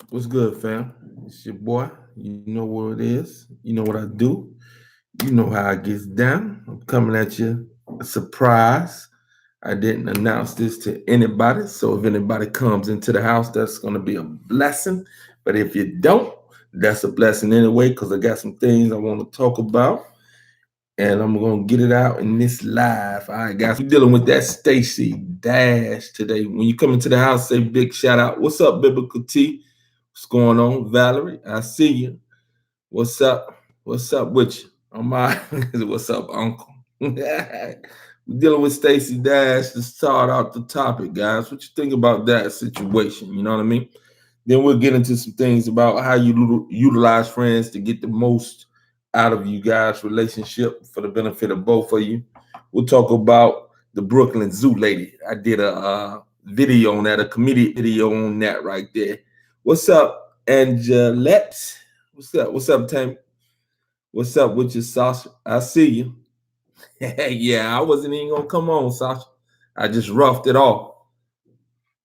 What's good, fam? It's your boy. You know what it is. You know what I do. You know how I gets down. I'm coming at you a surprise. I didn't announce this to anybody, so if anybody comes into the house, that's gonna be a blessing. But if you don't, that's a blessing anyway, because I got some things I want to talk about, and I'm gonna get it out in this live. All right, guys, we're dealing with that Stacy Dash today. When you come into the house, say big shout out. What's up, Biblical T? What's going on, Valerie? I see you. What's up? What's up with you? I'm all right. What's up, Uncle? We're dealing with Stacy Dash to start out the topic, guys. What you think about that situation? You know what I mean? Then we'll get into some things about how you utilize friends to get the most out of you guys' relationship for the benefit of both of you. We'll talk about the Brooklyn Zoo lady. I did a video on that, a comedic video on that right there. What's up, Angelette? What's up? What's up, Tammy? What's up with you, Sasha? I see you. Yeah, I wasn't even gonna come on, Sasha. I just roughed it off.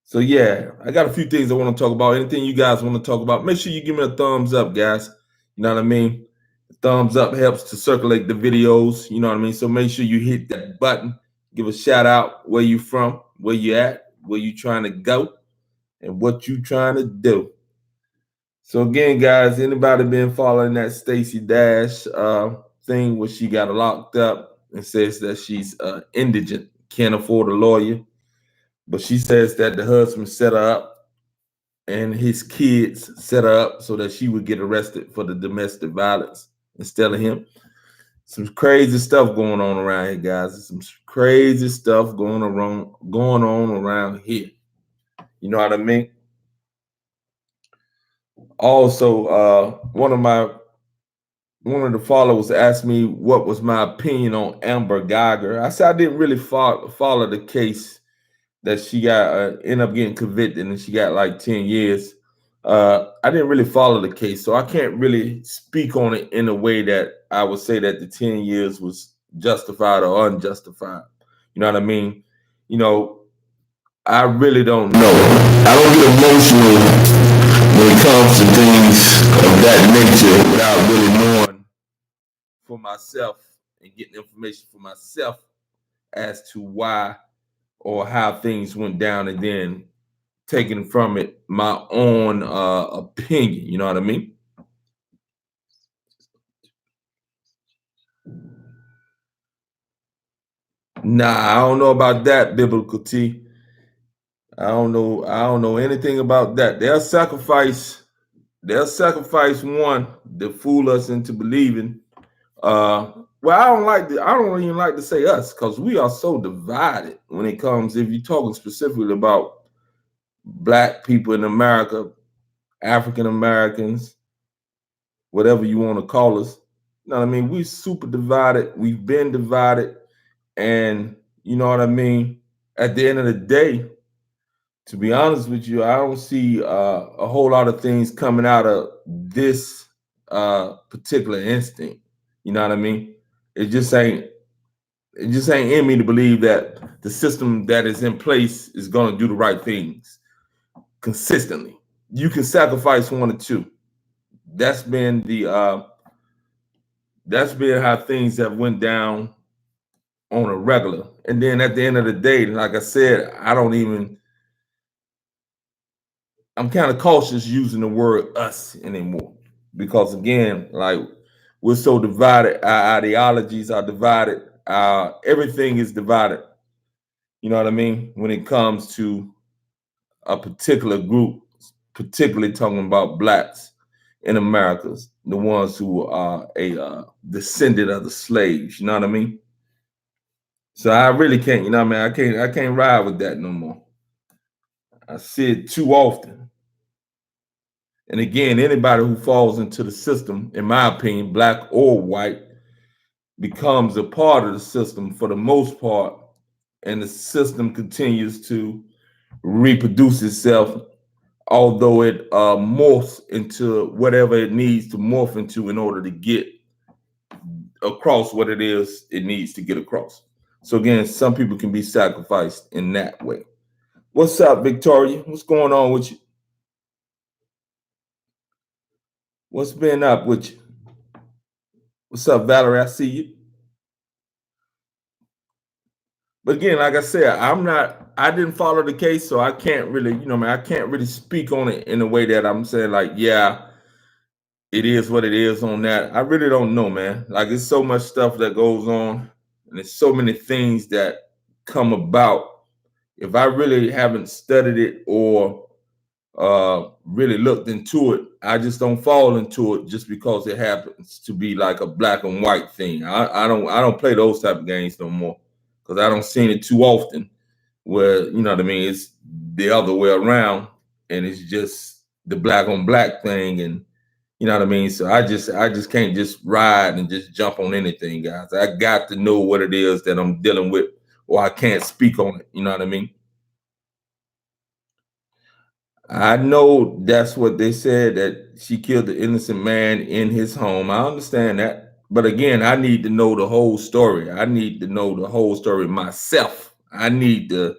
So yeah, I got a few things I want to talk about. Anything you guys want to talk about, make sure you give me a thumbs up, guys. You know what I mean? The thumbs up helps to circulate the videos. You know what I mean? So make sure you hit that button. Give a shout out where you from, where you at, where you trying to go, and what you trying to do. So again, guys, anybody been following that Stacey Dash thing where she got locked up and says that she's indigent, can't afford a lawyer, but she says that the husband set her up and his kids set her up so that she would get arrested for the domestic violence instead of him. Some crazy stuff going on around here, guys. Some crazy stuff going on around here. You know what I mean? Also, one of the followers asked me what was my opinion on Amber Geiger. I said I didn't really follow the case that she got end up getting convicted and she got like 10 years. I didn't really follow the case, so I can't really speak on it in a way that I would say that the 10 years was justified or unjustified. You know what I mean? You know, I really don't know. I don't get emotional when it comes to things of that nature without really knowing for myself and getting information for myself as to why or how things went down, and then taking from it my own opinion. You know what I mean? Nah, I don't know about that, Biblical T. I don't know. I don't know anything about that. They'll sacrifice. They'll sacrifice one to fool us into believing. Well, I don't like. I don't even like to say us because we are so divided when it comes. If you're talking specifically about Black people in America, African Americans, whatever you want to call us. You know what I mean? We super divided. We've been divided, and you know what I mean. At the end of the day, to be honest with you, I don't see a whole lot of things coming out of this particular instinct. You know what I mean? It just ain't. It just ain't in me to believe that the system that is in place is going to do the right things consistently. You can sacrifice one or two. That's been the that's been how things have went down on a regular. And then at the end of the day, like I said, I'm kind of cautious using the word us anymore because again, like we're so divided. Our ideologies are divided. Everything is divided. You know what I mean? When it comes to a particular group, particularly talking about blacks in America, the ones who are a descendant of the slaves. You know what I mean? So I really can't. You know what I mean? I can't ride with that no more. I see it too often. And again, anybody who falls into the system, in my opinion, black or white, becomes a part of the system for the most part, and the system continues to reproduce itself, although it morphs into whatever it needs to morph into in order to get across what it is it needs to get across. So again, some people can be sacrificed in that way. What's up, Victoria? What's going on with you? What's been up with you? What's up, Valerie? I see you. But again, like I said, I didn't follow the case, so I can't really, man, I can't really speak on it in a way that I'm saying, like, yeah, it is what it is on that. I really don't know, man. Like, it's so much stuff that goes on, and there's so many things that come about. If I really haven't studied it or really looked into it, I just don't fall into it just because it happens to be like a black and white thing. I don't play those type of games no more because I don't see it too often where, you know what I mean, it's the other way around and it's just the black on black thing. And you know what I mean? So I just can't just ride and just jump on anything, guys. I got to know what it is that I'm dealing with, or I can't speak on it. You know what I mean? I know that's what they said, that she killed the innocent man in his home. I understand that. But again, I need to know the whole story. I need to know the whole story myself. I need to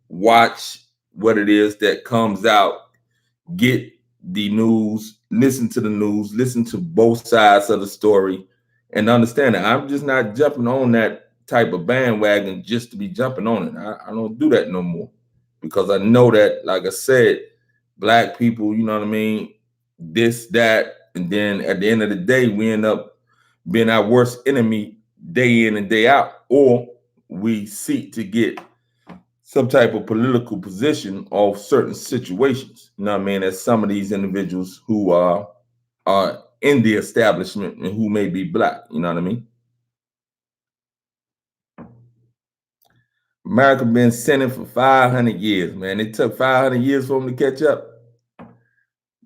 watch what it is that comes out, get the news, listen to the news, listen to both sides of the story, and understand that I'm just not jumping on that type of bandwagon just to be jumping on it. I don't do that no more because I know that, like I said, black people, you know what I mean, this, that, and then at the end of the day, we end up being our worst enemy day in and day out, or we seek to get some type of political position of certain situations. You know what I mean? As some of these individuals who are in the establishment and who may be black. You know what I mean? America been sinning for 500 years, man. It took 500 years for them to catch up.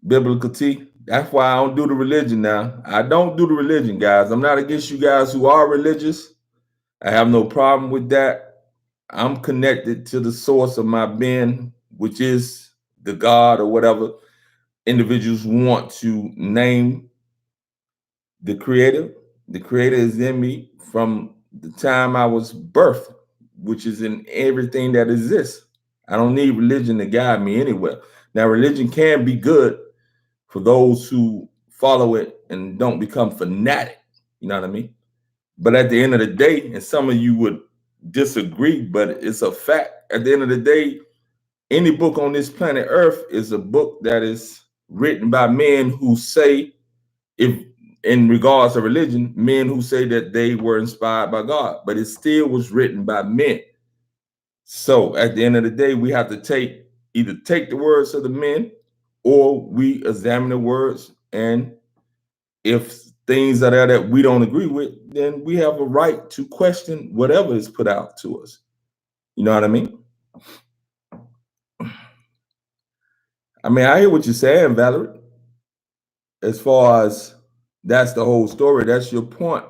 Biblical T. That's why I don't do the religion now. I don't do the religion, guys. I'm not against you guys who are religious. I have no problem with that. I'm connected to the source of my being, which is the God or whatever individuals want to name the creator. The creator is in me from the time I was birthed, which is in everything that exists. I don't need religion to guide me anywhere. Now, religion can be good for those who follow it and don't become fanatic. You know what I mean? But at the end of the day, and some of you would disagree, but it's a fact. At the end of the day, any book on this planet Earth is a book that is written by men who say, if in regards to religion, men who say that they were inspired by God, but it still was written by men. So at the end of the day, we have to either take the words of the men or we examine the words. And if things are there that we don't agree with, then we have a right to question whatever is put out to us. You know what I mean? I hear what you're saying, Valerie. As far as that's the whole story, that's your point.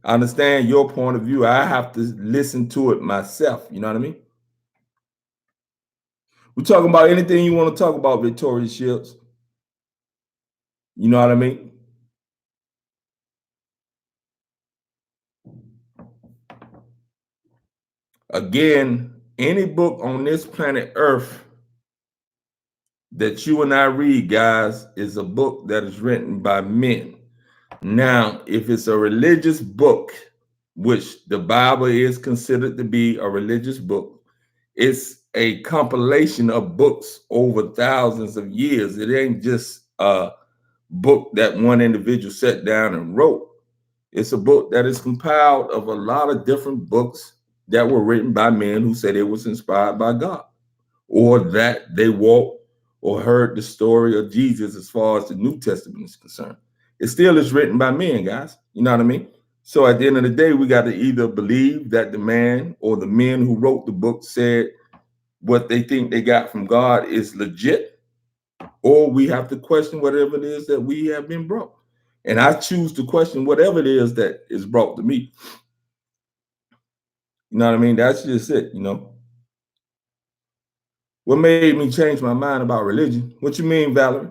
I understand your point of view. I have to listen to it myself. You know what I mean? We're talking about anything you want to talk about, Victoria Shields. You know what I mean? Again, any book on this planet Earth that you and I read, guys, is a book that is written by men. Now, if it's a religious book, which the Bible is considered to be a religious book, it's a compilation of books over thousands of years. It ain't just a book that one individual sat down and wrote. It's a book that is compiled of a lot of different books that were written by men who said it was inspired by God, or that they walked or heard the story of Jesus as far as the New Testament is concerned. It still is written by men, guys. You know what I mean? So at the end of the day, we got to either believe that the man or the men who wrote the book said what they think they got from God is legit, or we have to question whatever it is that we have been brought. And I choose to question whatever it is that is brought to me. You know what I mean? That's just it, you know. What made me change my mind about religion? What you mean, Valerie?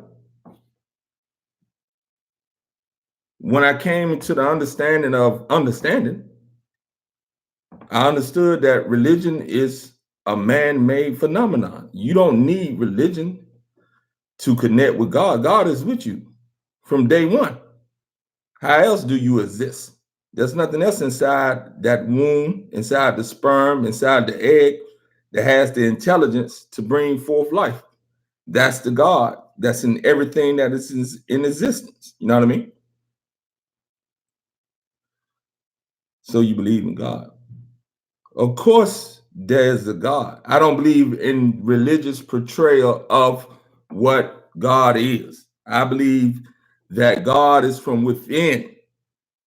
When I came into the understanding of understanding, I understood that religion is a man-made phenomenon. You don't need religion to connect with God. God is with you. from day one. How else do you exist? There's nothing else inside that womb, inside the sperm, inside the egg that has the intelligence to bring forth life. That's the God that's in everything that is in existence. You know what I mean? So you believe in God. Of course, there's a God. I don't believe in religious portrayal of what God is. I believe that God is from within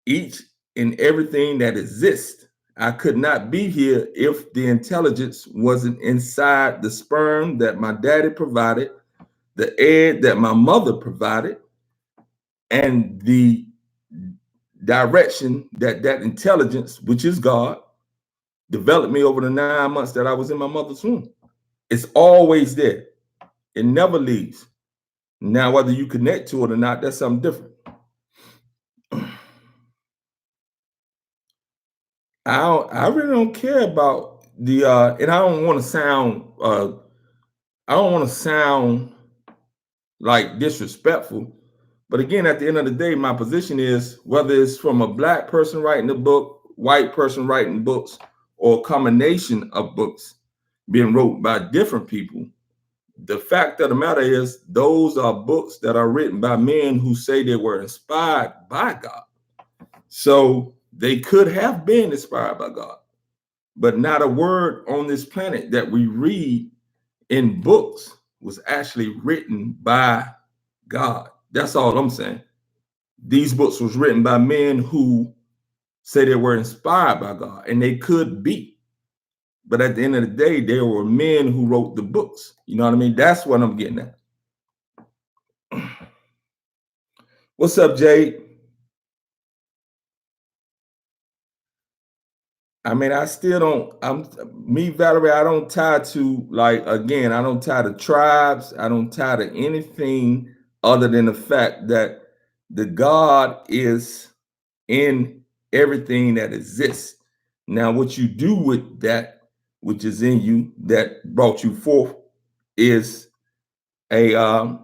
each and everything that exists. I could not be here if the intelligence wasn't inside the sperm that my daddy provided, the egg that my mother provided, and the direction that that intelligence, which is God, developed me over the 9 months that I was in my mother's womb. It's always there. It never leaves. Now, whether you connect to it or not, that's something different. I really don't care about the and I don't want to sound like disrespectful. But again, at the end of the day, my position is whether it's from a black person writing a book, white person writing books, or a combination of books being wrote by different people, the fact of the matter is those are books that are written by men who say they were inspired by God. So they could have been inspired by God, but not a word on this planet that we read in books was actually written by God. That's all I'm saying. These books was written by men who say they were inspired by God, and they could be. But at the end of the day, there were men who wrote the books. You know what I mean? That's what I'm getting at. What's up, Jade? I mean, I still don't. Valerie. I don't tie to like again. I don't tie to tribes. I don't tie to anything other than the fact that the God is in everything that exists. Now, what you do with that, which is in you, that brought you forth, is a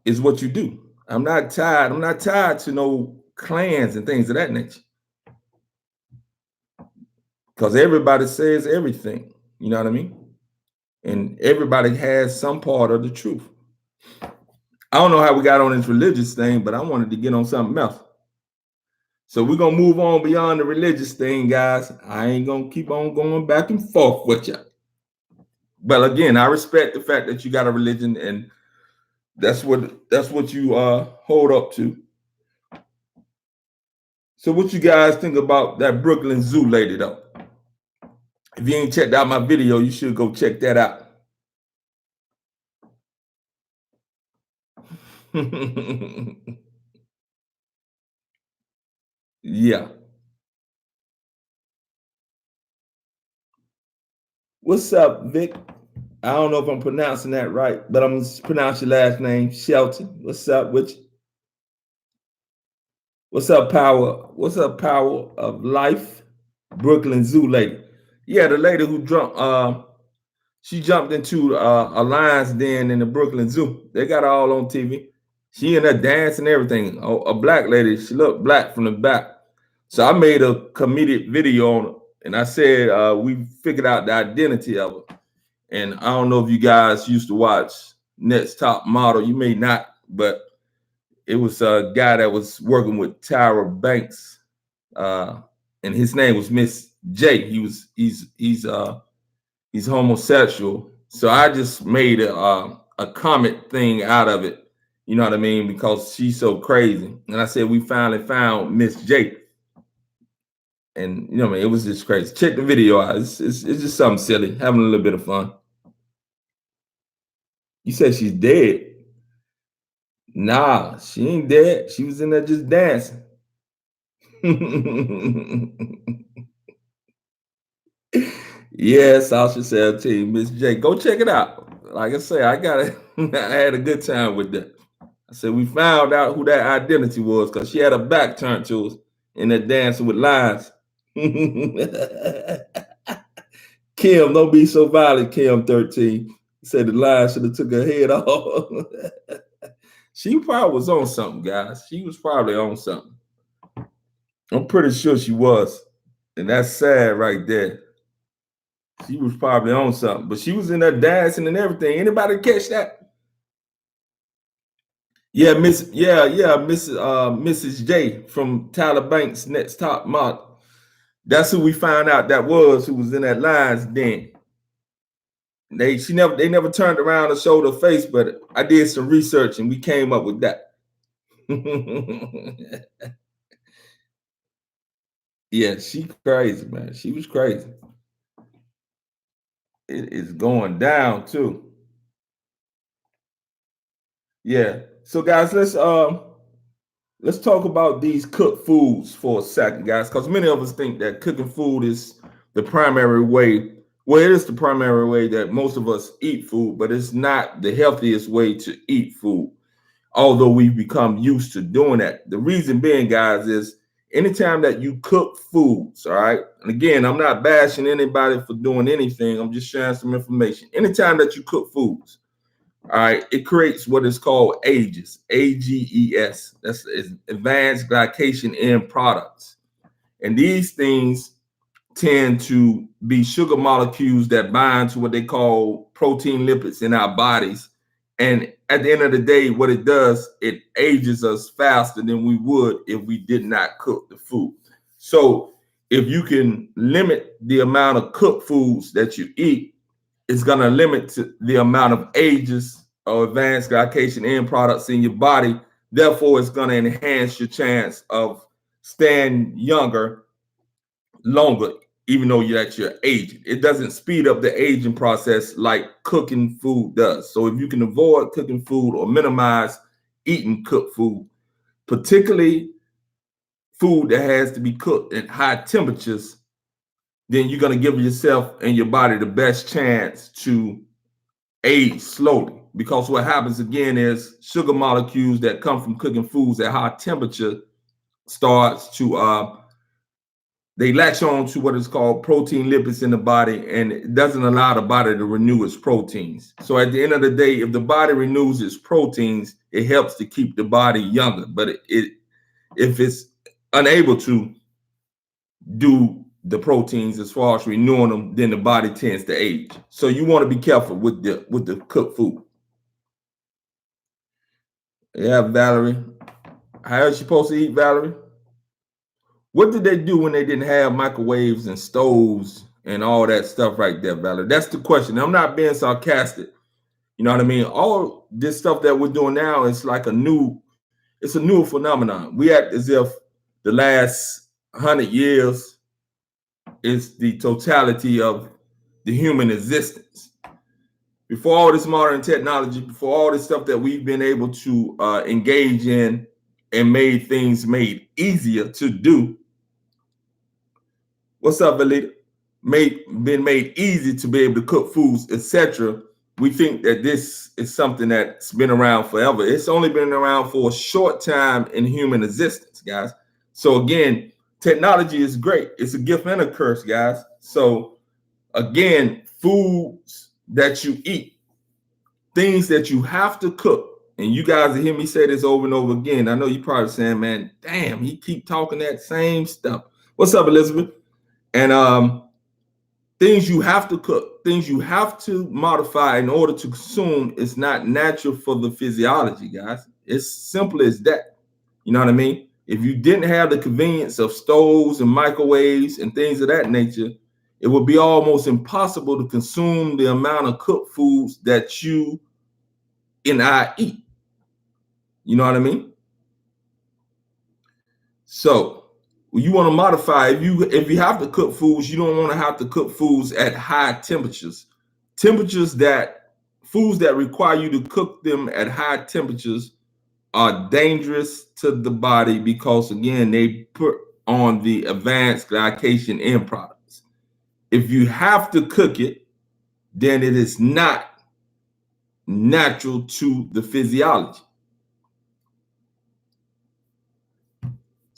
is what you do. I'm not tied. I'm not tied to no clans and things of that nature. Because everybody says everything, you know what I mean? And everybody has some part of the truth. I don't know how we got on this religious thing, but I wanted to get on something else. So we're gonna move on beyond the religious thing, guys. I ain't gonna keep on going back and forth with you. But again, I respect the fact that you got a religion, and that's what you hold up to. So what you guys think about that Brooklyn Zoo lady though? If you ain't checked out my video, you should go check that out. Yeah. What's up, Vic? I don't know if I'm pronouncing that right, but I'm gonna pronounce your last name, Shelton. What's up with you? What's up, Power? What's up, Power of Life? Brooklyn Zoo lady. Yeah, the lady who she jumped into a lion's den in the Brooklyn Zoo. They got her all on TV. She in there dancing and everything. A black lady. She looked black from the back. So I made a comedic video on her, and I said we figured out the identity of her. And I don't know if you guys used to watch Next Top Model. You may not, but it was a guy that was working with Tyra Banks, and his name was Miss J. He's homosexual. So I just made a comic thing out of it. You know what I mean? Because she's so crazy. And I said we finally found Miss J. And you know, man, it was just crazy. Check the video out. It's just something silly, having a little bit of fun. You said she's dead. Nah, she ain't dead. She was in there just dancing. Yes, I should say to you, Miss J. Go check it out. Like I say, I got it. I had a good time with that. I said we found out who that identity was because she had her back turned to us in that dancing with lions. Kim, don't be so violent, Kim 13. Said the lion should have took her head off. She probably was on something, guys. She was probably on something. I'm pretty sure she was. And that's sad right there. She was probably on something, but she was in there dancing and everything. Anybody catch that? Yeah, Mrs. J from Tyler Banks' Next Top Model. That's who we found out that was who was in that Lions Den. They never turned around and showed her face, but I did some research and we came up with that. Yeah, she crazy, man. She was crazy. It is going down too. Yeah. So guys, let's talk about these cooked foods for a second, guys, because many of us think that cooking food is the primary way. Well, it is the primary way that most of us eat food, but it's not the healthiest way to eat food, although we've become used to doing that. The reason being, guys, is anytime that you cook foods, all right, and again, I'm not bashing anybody for doing anything, I'm just sharing some information. Anytime that you cook foods, all right, it creates what is called AGEs, AGES. That's advanced glycation end products. And these things tend to be sugar molecules that bind to what they call protein lipids in our bodies. And at the end of the day, what it does, it ages us faster than we would if we did not cook the food. So if you can limit the amount of cooked foods that you eat, it's going to limit the amount of ages or advanced glycation end products in your body. Therefore, it's going to enhance your chance of staying younger longer, even though you're aging. It doesn't speed up the aging process like cooking food does. So if you can avoid cooking food or minimize eating cooked food, particularly food that has to be cooked at high temperatures, then you're going to give yourself and your body the best chance to age slowly. Because what happens again is sugar molecules that come from cooking foods at high temperature starts to they latch on to what is called protein lipids in the body, and it doesn't allow the body to renew its proteins. So at the end of the day, if the body renews its proteins, it helps to keep the body younger. But if it's unable to do the proteins as far as renewing them, then the body tends to age. So you want to be careful with the cooked food. Yeah, Valerie. How are you supposed to eat, Valerie? What did they do when they didn't have microwaves and stoves and all that stuff right there, Valerie? That's the question. I'm not being sarcastic. You know what I mean? All this stuff that we're doing now is like it's a new phenomenon. We act as if the last 100 years is the totality of the human existence. Before all this modern technology, before all this stuff that we've been able to engage in and made easier to do. What's up, Valita? Been made easy to be able to cook foods, etc. We think that this is something that's been around forever. It's only been around for a short time in human existence, guys. So again, technology is great. It's a gift and a curse, guys. So again, foods that you eat, things that you have to cook, and you guys will hear me say this over and over again. I know you're probably saying, man, damn, he keep talking that same stuff. What's up, Elizabeth? And things you have to cook, things you have to modify in order to consume is not natural for the physiology, guys. It's simple as that. You know what I mean? If you didn't have the convenience of stoves and microwaves and things of that nature, it would be almost impossible to consume the amount of cooked foods that you and I eat. You know what I mean? So you want to modify. If you have to cook foods, you don't want to have to cook foods at high temperatures. Foods that require you to cook them at high temperatures are dangerous to the body because again, they put on the advanced glycation end products. If you have to cook it, then it is not natural to the physiology.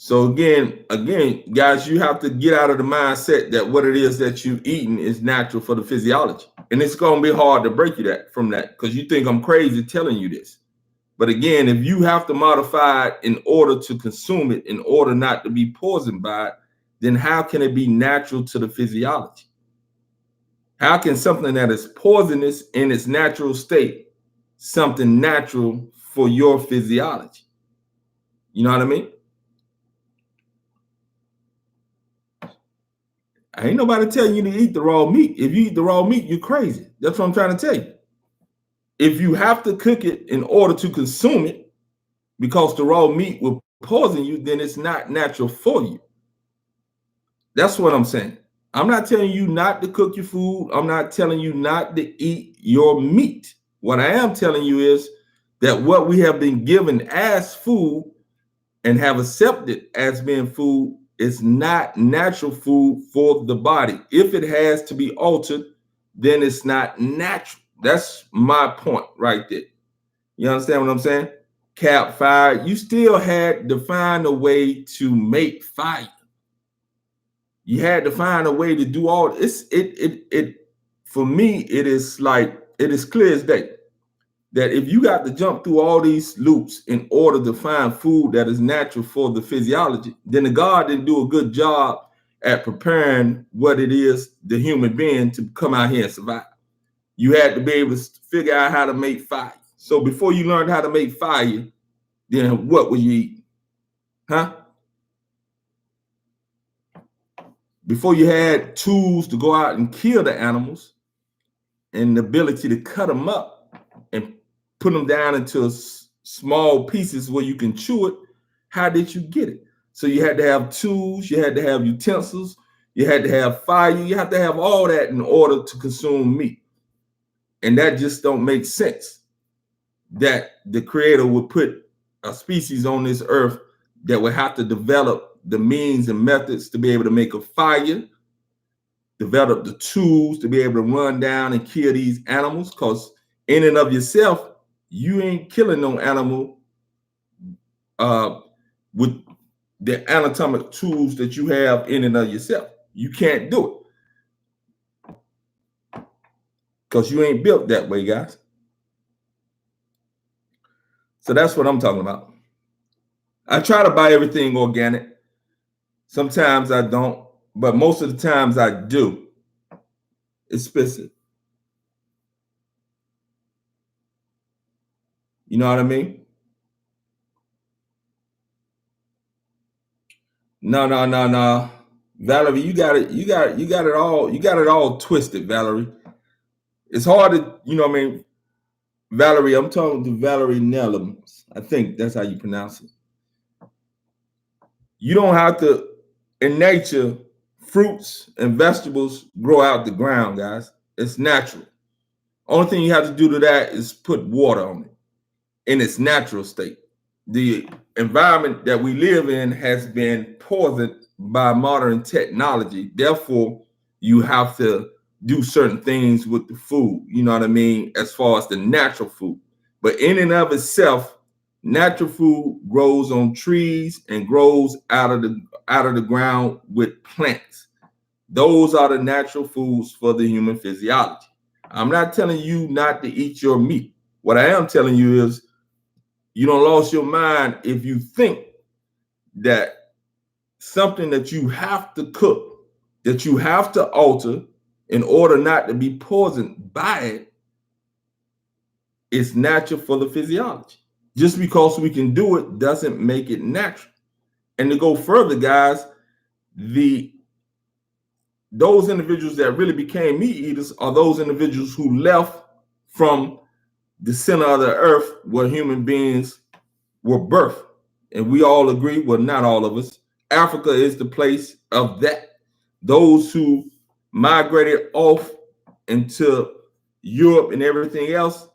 So again, guys, you have to get out of the mindset that what it is that you're eating is natural for the physiology. And it's going to be hard to break you from that because you think I'm crazy telling you this. But again, if you have to modify it in order to consume it, in order not to be poisoned by it, then how can it be natural to the physiology? How can something that is poisonous in its natural state, something natural for your physiology? You know what I mean? Ain't nobody telling you to eat the raw meat. If you eat the raw meat, you're crazy. That's what I'm trying to tell you. If you have to cook it in order to consume it, because the raw meat will poison you, then it's not natural for you. That's what I'm saying. I'm not telling you not to cook your food. I'm not telling you not to eat your meat. What I am telling you is that what we have been given as food and have accepted as being food is not natural food for the body. If it has to be altered, then it's not natural. That's my point right there. You understand what I'm saying? Campfire, you still had to find a way to make fire. You had to find a way to do all this. It for me, it is like it is clear as day that if you got to jump through all these loops in order to find food that is natural for the physiology, then the God didn't do a good job at preparing what it is the human being to come out here and survive. You had to be able to figure out how to make fire. So before you learned how to make fire, then what were you eating? Huh? Before you had tools to go out and kill the animals and the ability to cut them up and put them down into small pieces where you can chew it, how did you get it? So you had to have tools, you had to have utensils, you had to have fire, you have to have all that in order to consume meat. And that just don't make sense that the creator would put a species on this earth that would have to develop the means and methods to be able to make a fire, develop the tools to be able to run down and kill these animals, because in and of yourself, you ain't killing no animal with the anatomic tools that you have in and of yourself. You can't do it because you ain't built that way, guys. So that's what I'm talking about. I try to buy everything organic. Sometimes I don't, but most of the times I do. It's expensive. You know what I mean? No. Valerie, you got it all twisted, Valerie. It's hard to, you know what I mean? Valerie, I'm talking to Valerie Nellums. I think that's how you pronounce it. You don't have to, in nature, fruits and vegetables grow out the ground, guys. It's natural. Only thing you have to do to that is put water on it in its natural state. The environment that we live in has been poisoned by modern technology. Therefore, you have to do certain things with the food, you know what I mean, as far as the natural food. But in and of itself, natural food grows on trees and grows out of the ground with plants. Those are the natural foods for the human physiology. I'm not telling you not to eat your meat. What I am telling you is you don't lost your mind if you think that something that you have to cook, that you have to alter in order not to be poisoned by it, is natural for the physiology. Just because we can do it doesn't make it natural. And to go further, guys, those individuals that really became meat eaters are those individuals who left from the center of the earth where human beings were birthed. And we all agree, well, not all of us, Africa is the place of that. Those who migrated off into Europe and everything else,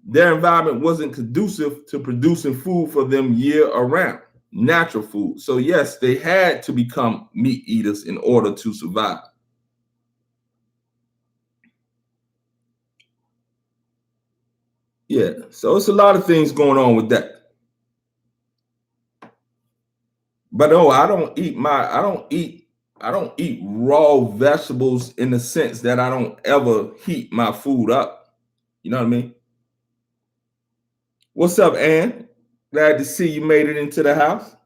their environment wasn't conducive to producing food for them year around, natural food. So yes, they had to become meat eaters in order to survive. Yeah, so it's a lot of things going on with that. But no, I don't eat raw vegetables in the sense that I don't ever heat my food up. You know what I mean? What's up, Ann? Glad to see you made it into the house.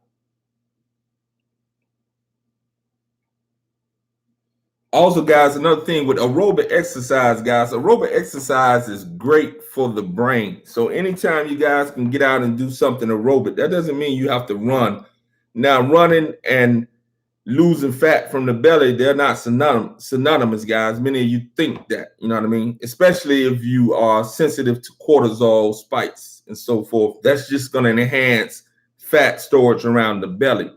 Also, guys, another thing with aerobic exercise, guys, aerobic exercise is great for the brain. So anytime you guys can get out and do something aerobic, that doesn't mean you have to run. Now, running and losing fat from the belly, they're not synonymous, guys. Many of you think that, you know what I mean? Especially if you are sensitive to cortisol spikes and so forth. That's just going to enhance fat storage around the belly.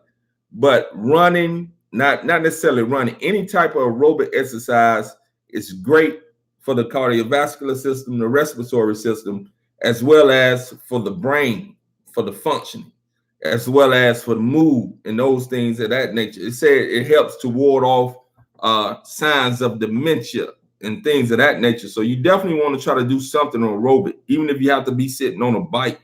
But running, not necessarily running, any type of aerobic exercise is great for the cardiovascular system, the respiratory system, as well as for the brain, for the functioning, as well as for the mood and those things of that nature. It said it helps to ward off signs of dementia and things of that nature. So you definitely want to try to do something aerobic, even if you have to be sitting on a bike,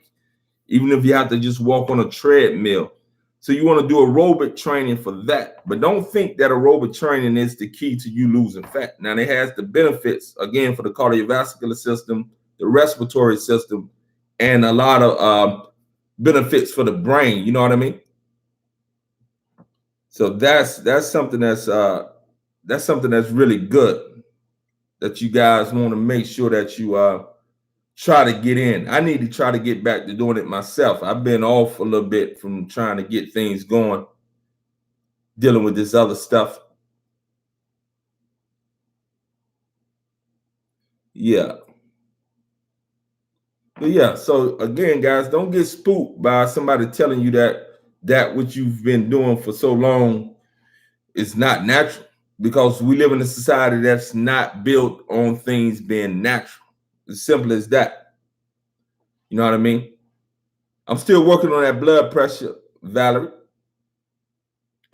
even if you have to just walk on a treadmill. So you want to do aerobic training for that. But don't think that aerobic training is the key to you losing fat. Now, it has the benefits, again, for the cardiovascular system, the respiratory system, and a lot of benefits for the brain. You know what I mean? So that's something that's really good that you guys want to make sure that you try to get in. I need to try to get back to doing it myself. I've been off a little bit from trying to get things going, dealing with this other stuff. Yeah. But yeah, so again, guys, don't get spooked by somebody telling you that what you've been doing for so long is not natural, because we live in a society that's not built on things being natural. As simple as that. You know what I mean? I'm still working on that blood pressure, Valerie.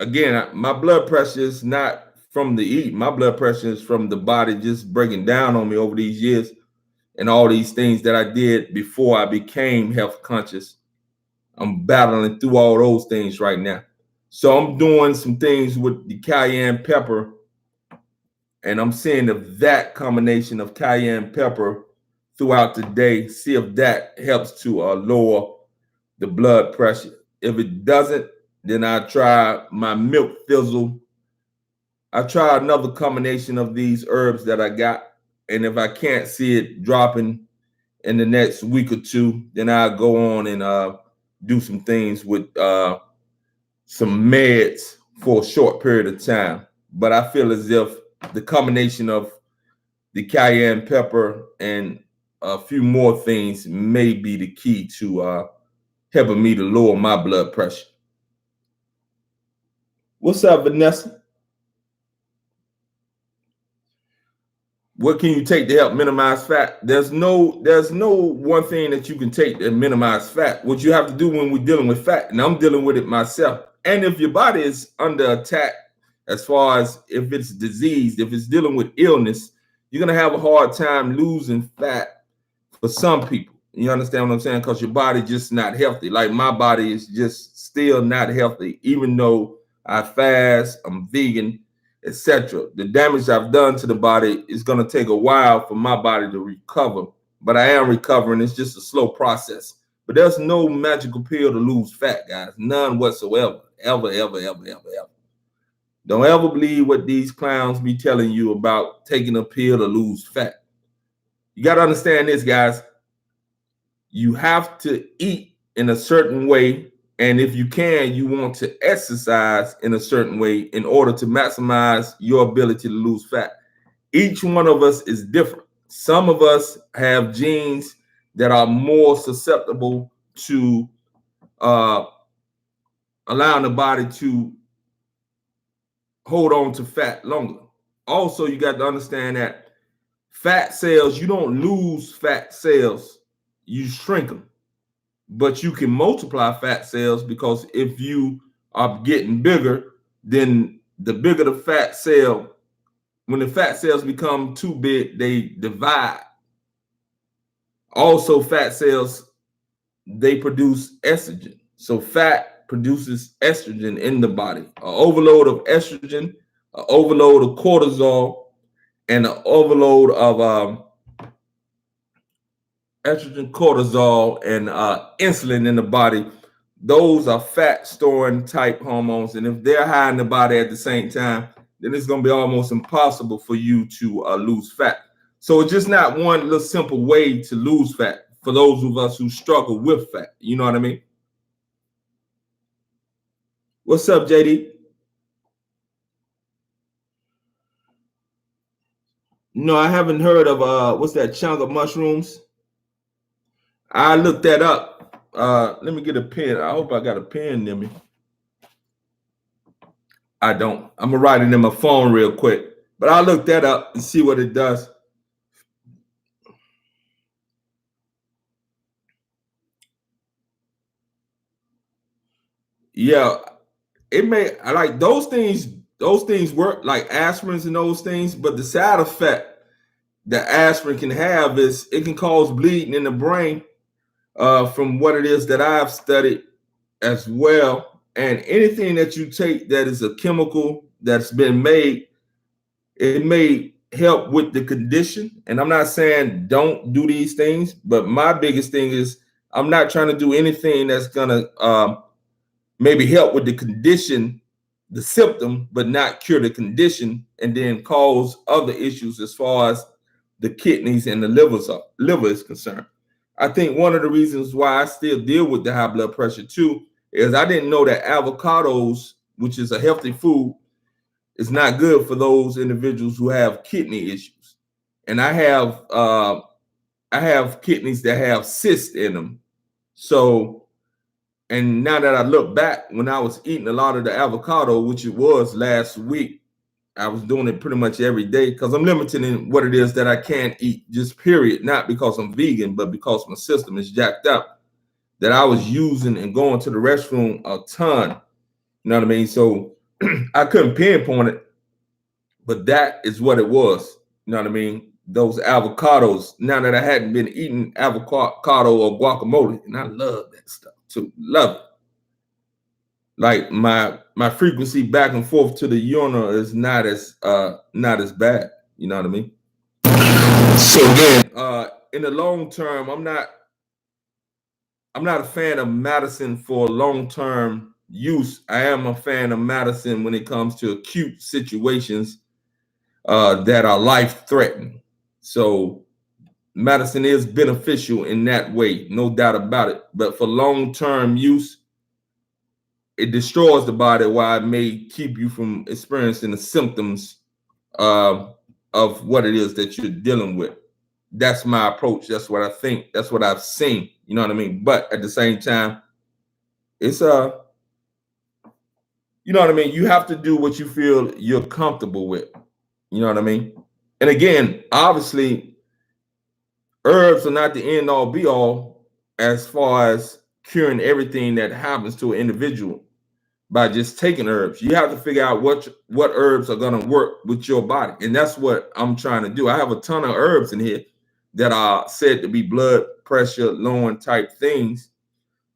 Again, my blood pressure is not from the eat. My blood pressure is from the body just breaking down on me over these years and all these things that I did before I became health conscious. I'm battling through all those things right now. So I'm doing some things with the cayenne pepper, and I'm seeing if that combination of cayenne pepper throughout the day, see if that helps to lower the blood pressure. If it doesn't, then I try my milk thistle. I try another combination of these herbs that I got. And if I can't see it dropping in the next week or two, then I'll go on and do some things with some meds for a short period of time. But I feel as if the combination of the cayenne pepper and a few more things may be the key to helping me to lower my blood pressure. What's up, Vanessa? What can you take to help minimize fat? There's no one thing that you can take to minimize fat. What you have to do when we're dealing with fat, and I'm dealing with it myself. And if your body is under attack, as far as if it's diseased, if it's dealing with illness, you're gonna have a hard time losing fat for some people. You understand what I'm saying? Because your body just not healthy. Like my body is just still not healthy, even though I fast, I'm vegan, etc. The damage I've done to the body is going to take a while for my body to recover, but I am recovering. It's just a slow process. But there's no magical pill to lose fat, guys. None whatsoever. Ever, ever, ever, ever, ever. Don't ever believe what these clowns be telling you about taking a pill to lose fat. You got to understand this, guys. You have to eat in a certain way. And if you can, you want to exercise in a certain way in order to maximize your ability to lose fat. Each one of us is different. Some of us have genes that are more susceptible to allowing the body to hold on to fat longer. Also, you got to understand that fat cells, you don't lose fat cells, you shrink them. But you can multiply fat cells, because if you are getting bigger, then the bigger the fat cell, when the fat cells become too big, they divide. Also, fat cells, they produce estrogen. So fat produces estrogen in the body. An overload of estrogen, an overload of cortisol, and an overload of estrogen, cortisol, and insulin in the body. Those are fat storing type hormones, and if they're high in the body at the same time, then it's going to be almost impossible for you to lose fat. So it's just not one little simple way to lose fat for those of us who struggle with fat. You know what I mean? What's up, JD? No, I haven't heard of what's that, chunk of mushrooms? I looked that up. Let me get a pen. I hope I got a pen near me. I don't. I'm gonna write it in my phone real quick. But I'll look that up and see what it does. Yeah, it may, I like those things. Those things work like aspirins and those things, but the side effect that aspirin can have is it can cause bleeding in the brain. From what it is that I've studied as well, and anything that you take that is a chemical that's been made, it may help with the condition. And I'm not saying don't do these things, but my biggest thing is I'm not trying to do anything that's gonna maybe help with the condition, the symptom, but not cure the condition, and then cause other issues as far as the kidneys and the liver is concerned. I think one of the reasons why I still deal with the high blood pressure too is I didn't know that avocados, which is a healthy food, is not good for those individuals who have kidney issues. And I have kidneys that have cysts in them. So, and now that I look back, when I was eating a lot of the avocado, which it was last week, I was doing it pretty much every day because I'm limited in what it is that I can eat, just period. Not because I'm vegan, but because my system is jacked up. That I was using and going to the restroom a ton. You know what I mean? So I couldn't pinpoint it, but that is what it was. You know what I mean? Those avocados. Now that I hadn't been eating avocado or guacamole, and I love that stuff too. Love it. Like my frequency back and forth to the urinal is not as bad. You know what I mean? So again, in the long term, I'm not a fan of medicine for long term use. I am a fan of medicine when it comes to acute situations that are life threatening. So medicine is beneficial in that way, no doubt about it. But for long term use, it destroys the body while it may keep you from experiencing the symptoms of what it is that you're dealing with. That's my approach. That's what I think. That's what I've seen. You know what I mean? But at the same time, it's you know what I mean? You have to do what you feel you're comfortable with. You know what I mean? And again, obviously, herbs are not the end all be all as far as curing everything that happens to an individual by just taking herbs. You have to figure out what herbs are going to work with your body. And that's what I'm trying to do. I have a ton of herbs in here that are said to be blood pressure lowering type things,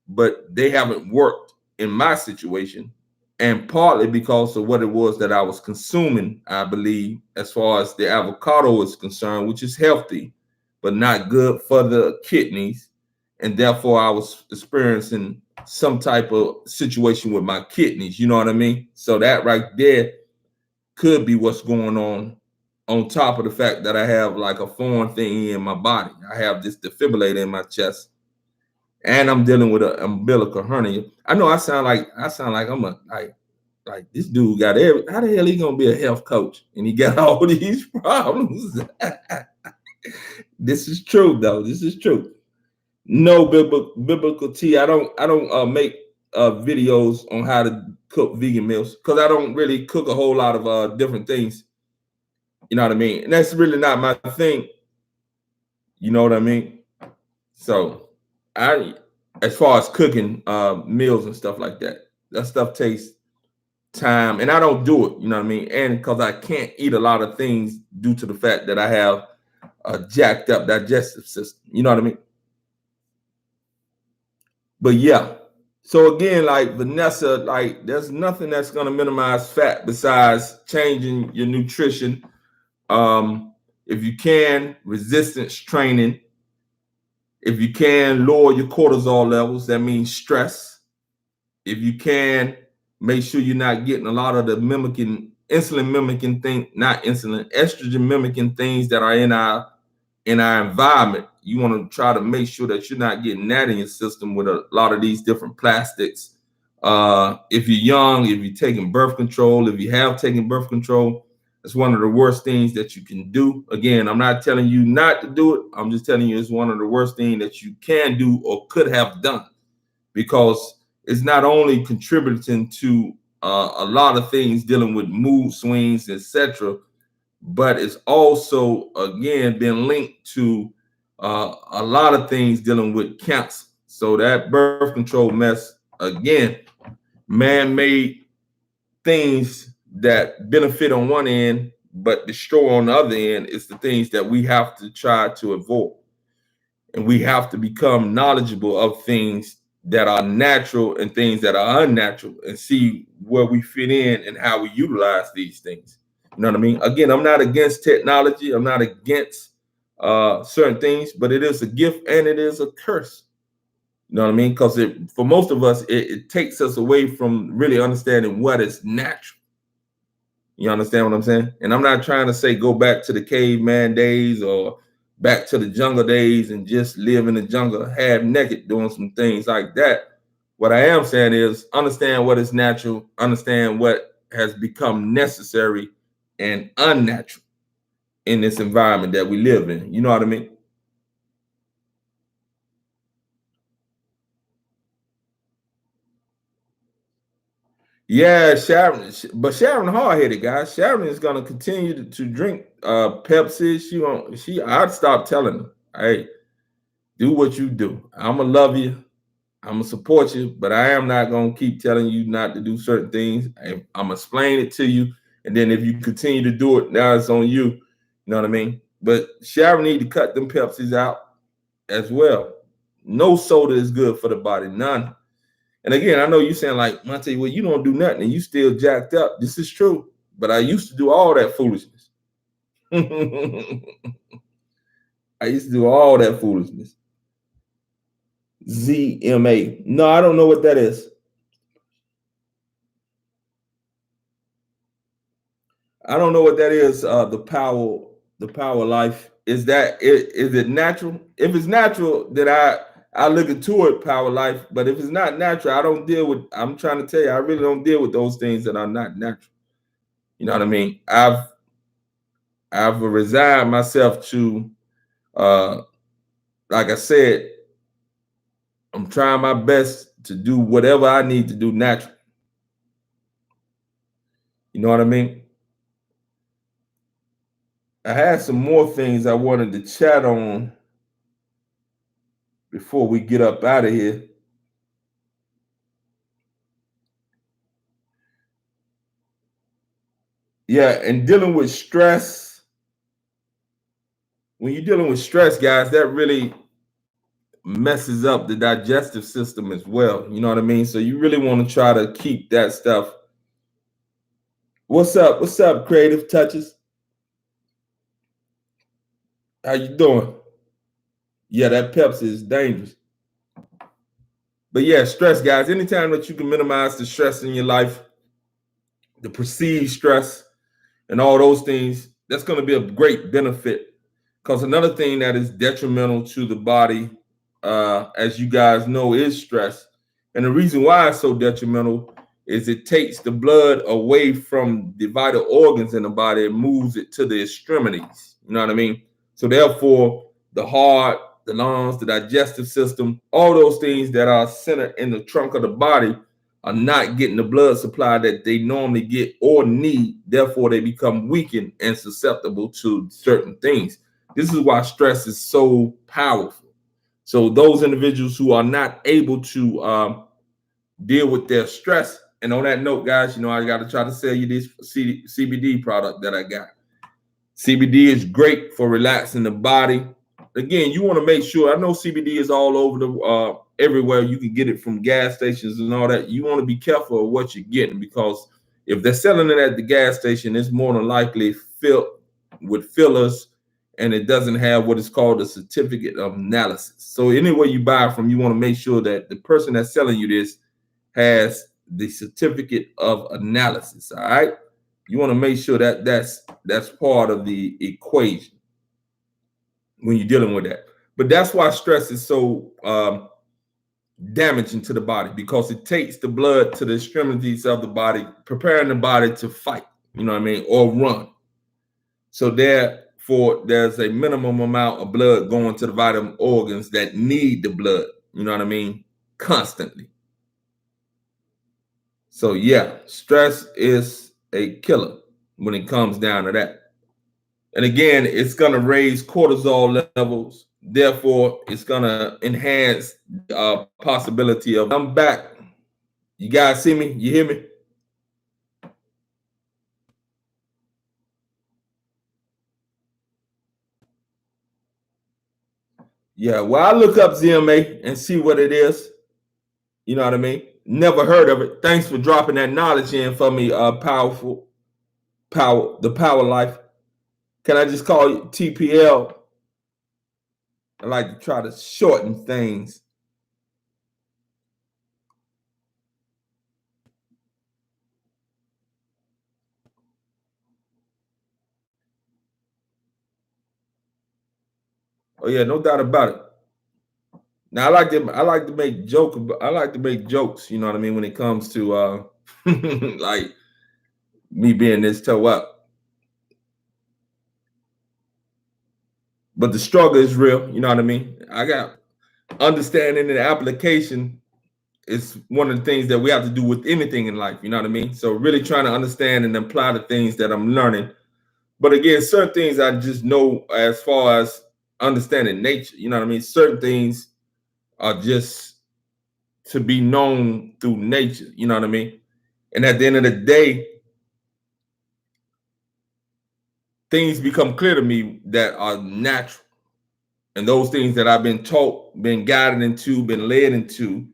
but they haven't worked in my situation. And partly because of what it was that I was consuming, I believe, as far as the avocado is concerned, which is healthy, but not good for the kidneys. And therefore, I was experiencing some type of situation with my kidneys. You know what I mean? So that right there could be what's going on top of the fact that I have like a foreign thing in my body. I have this defibrillator in my chest, and I'm dealing with an umbilical hernia. I know I sound like I'm a like this dude got every. How the hell he gonna be a health coach and he got all these problems? This is true though. This is true. No biblical tea. I don't make videos on how to cook vegan meals because I don't really cook a whole lot of different things. You know what I mean? And that's really not my thing. You know what I mean? So I, as far as cooking meals and stuff like that, that stuff takes time, and I don't do it. You know what I mean? And because I can't eat a lot of things due to the fact that I have a jacked up digestive system. You know what I mean? But yeah. So again, like Vanessa, like there's nothing that's gonna minimize fat besides changing your nutrition. If you can, resistance training If you can, lower your cortisol levels. That means stress. If you can, make sure you're not getting a lot of the insulin mimicking thing, not insulin, estrogen mimicking things that are in our environment. You want to try to make sure that you're not getting that in your system with a lot of these different plastics. If you're young, if you're taking birth control, if you have taken birth control, it's one of the worst things that you can do. Again, I'm not telling you not to do it. I'm just telling you it's one of the worst things that you can do or could have done, because it's not only contributing to a lot of things dealing with mood swings, etc., but it's also again been linked to a lot of things dealing with cancer. So that birth control mess, again, man-made things that benefit on one end but destroy on the other end, is the things that we have to try to avoid. And we have to become knowledgeable of things that are natural and things that are unnatural, and see where we fit in and how we utilize these things. You know what I mean? Again, I'm not against technology. I'm not against certain things, but it is a gift and it is a curse. You know what I mean? Because for most of us, it takes us away from really understanding what is natural. You understand what I'm saying? And I'm not trying to say go back to the caveman days or back to the jungle days and just live in the jungle half naked doing some things like that. What I am saying is understand what is natural, understand what has become necessary and unnatural in this environment that we live in. You know what I mean? Yeah, Sharon, but Sharon hard-headed, guys. Sharon is gonna continue to drink Pepsi. I'd stop telling her, hey, do what you do. I'ma love you. I'm gonna support you, but I am not gonna keep telling you not to do certain things. I'm gonna explain it to you, and then if you continue to do it, now it's on you. You know what I mean? But Sharon need to cut them Pepsis out as well. No soda is good for the body, none. And again, I know you saying like, Monte, well, you don't do nothing and you still jacked up. This is true, but I used to do all that foolishness. I used to do all that foolishness. ZMA. No, I don't know what that is. I don't know what that is. The power life. Is it natural? If it's natural, then I look into it, power life. But if it's not natural, I don't deal with. I'm trying to tell you, I really don't deal with those things that are not natural. You know what I mean? I've resigned myself to, uh, like I said, I'm trying my best to do whatever I need to do naturally. You know what I mean? I had some more things I wanted to chat on before we get up out of here. Yeah, and dealing with stress. When you're dealing with stress, guys, that really messes up the digestive system as well. You know what I mean? So you really want to try to keep that stuff. What's up? What's up, Creative Touches? How you doing? Yeah, that Pepsi is dangerous. But yeah, stress, guys. Anytime that you can minimize the stress in your life, the perceived stress, and all those things, that's going to be a great benefit. Because another thing that is detrimental to the body, as you guys know, is stress. And the reason why it's so detrimental is it takes the blood away from the vital organs in the body and moves it to the extremities. You know what I mean? So therefore, the heart, the lungs, the digestive system, all those things that are centered in the trunk of the body are not getting the blood supply that they normally get or need. Therefore, they become weakened and susceptible to certain things. This is why stress is so powerful. So those individuals who are not able to deal with their stress, and on that note, guys, you know, I got to try to sell you this CBD product that I got. CBD is great for relaxing the body. Again, you want to make sure. I know CBD is all over the everywhere. You can get it from gas stations and all that. You want to be careful of what you're getting, because if they're selling it at the gas station, it's more than likely filled with fillers and it doesn't have what is called a certificate of analysis. So anywhere you buy from, you want to make sure that the person that's selling you this has the certificate of analysis. All right, you want to make sure that that's part of the equation when you're dealing with that. But that's why stress is so damaging to the body, because it takes the blood to the extremities of the body, preparing the body to fight, you know what I mean, or run. So therefore, there's a minimum amount of blood going to the vital organs that need the blood, you know what I mean, constantly. So yeah, stress is a killer when it comes down to that. And again, it's going to raise cortisol levels. Therefore, it's going to enhance the possibility of. I'm back. You guys see me? You hear me? Yeah. Well, I look up ZMA and see what it is. You know what I mean? Never heard of it. Thanks for dropping that knowledge in for me. Powerful power, the power life. Can I just call you TPL? I like to try to shorten things. Oh yeah, no doubt about it. Now I like to make jokes, you know what I mean, when it comes to like me being this toe up. But the struggle is real, you know what I mean? I got understanding and application is one of the things that we have to do with anything in life, you know what I mean? So really trying to understand and apply the things that I'm learning. But again, certain things I just know as far as understanding nature, you know what I mean? Certain things are just to be known through nature, you know what I mean? And at the end of the day, things become clear to me that are natural. And those things that I've been taught, been guided into, been led into,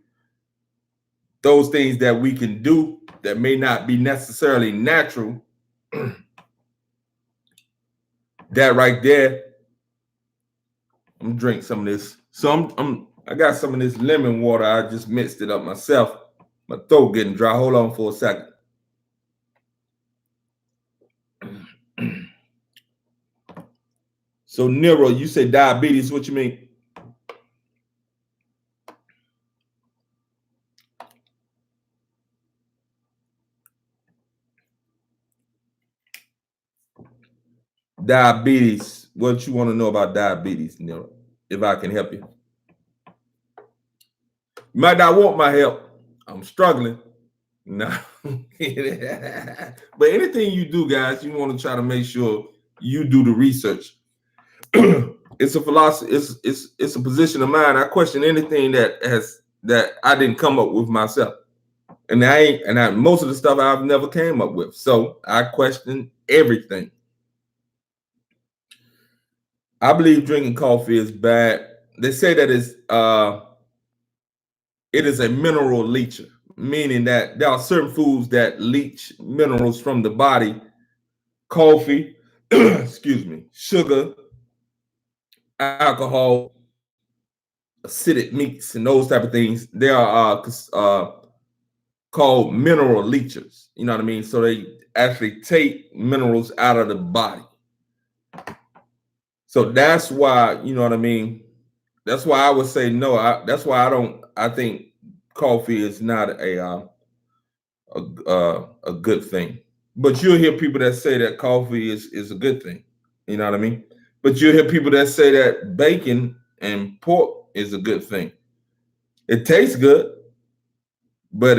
those things that we can do that may not be necessarily natural, that right there, I'm gonna drink some of this. So I got some of this lemon water. I just mixed it up myself. My throat getting dry. Hold on for a second. So Nero, you say diabetes, what you mean? Diabetes. What you want to know about diabetes, Nero? If I can help you. You might not want my help. I'm struggling. No. But anything you do, guys, you want to try to make sure you do the research. It's a philosophy, it's a position of mine. I question anything that I didn't come up with myself. And most of the stuff I've never came up with. So I question everything. I believe drinking coffee is bad. They say that it is a mineral leacher, meaning that there are certain foods that leach minerals from the body. Coffee, excuse me, sugar, alcohol, acidic meats, and those type of things. They are called mineral leachers. You know what I mean? So they actually take minerals out of the body. So that's why, you know what I mean? That's why I would say no. That's why I think coffee is not a good thing. But you'll hear people that say that coffee is a good thing. You know what I mean? But you'll hear people that say that bacon and pork is a good thing. It tastes good, but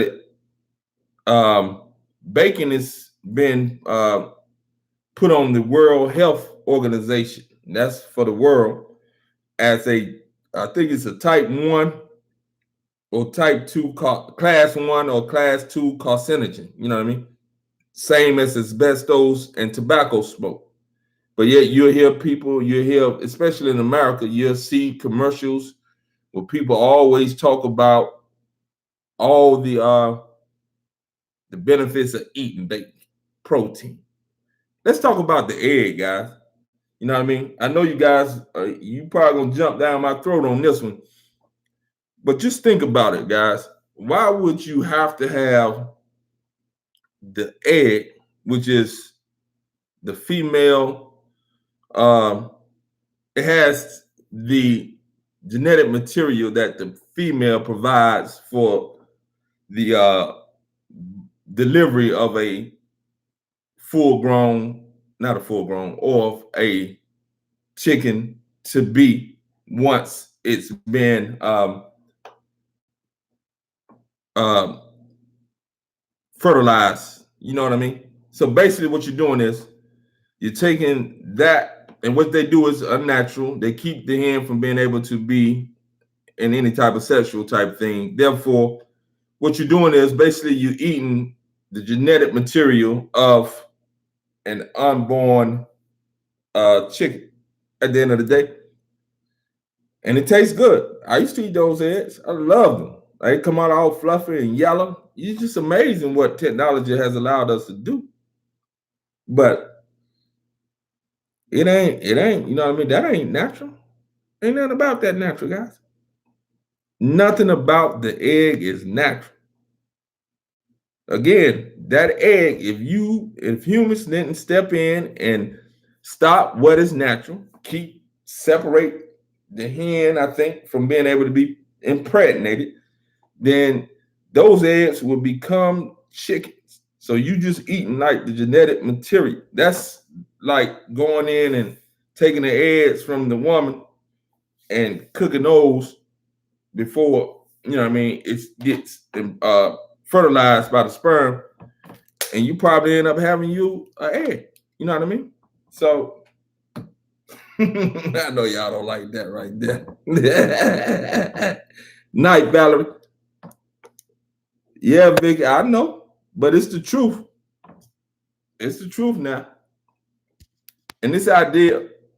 bacon has been put on the World Health Organization. That's for the world as I think it's a type 1 or type 2, class 1 or class 2 carcinogen. You know what I mean? Same as asbestos and tobacco smoke. But yet you hear, especially in America, you'll see commercials where people always talk about all the benefits of eating bacon, protein. Let's talk about the egg, guys. You know what I mean? I know you guys, you probably gonna jump down my throat on this one, but just think about it, guys. Why would you have to have the egg, which is the female? Um, it has the genetic material that the female provides for the delivery of a full grown, not a full grown, or a chicken to be once it's been um, fertilized. You know what I mean? So basically, what you're doing is you're taking that, and what they do is unnatural. They keep the hen from being able to be in any type of sexual type thing. Therefore, what you're doing is basically you're eating the genetic material of an unborn chicken at the end of the day. And it tastes good. I used to eat those eggs. I love them. They come out all fluffy and yellow. It's just amazing what technology has allowed us to do. But it ain't, you know what I mean? That ain't natural. Ain't nothing about that natural, guys. Nothing about the egg is natural. Again, that egg, if humans didn't step in and stop what is natural, separate the hen, I think, from being able to be impregnated, then those eggs will become chickens. So you just eating like the genetic material. That's like going in and taking the eggs from the woman and cooking those before, you know what I mean, it gets fertilized by the sperm, and you probably end up having you an egg. You know what I mean? So I know y'all don't like that right there. Night, Valerie. Yeah, Vicky, I know, but it's the truth. It's the truth now. And this idea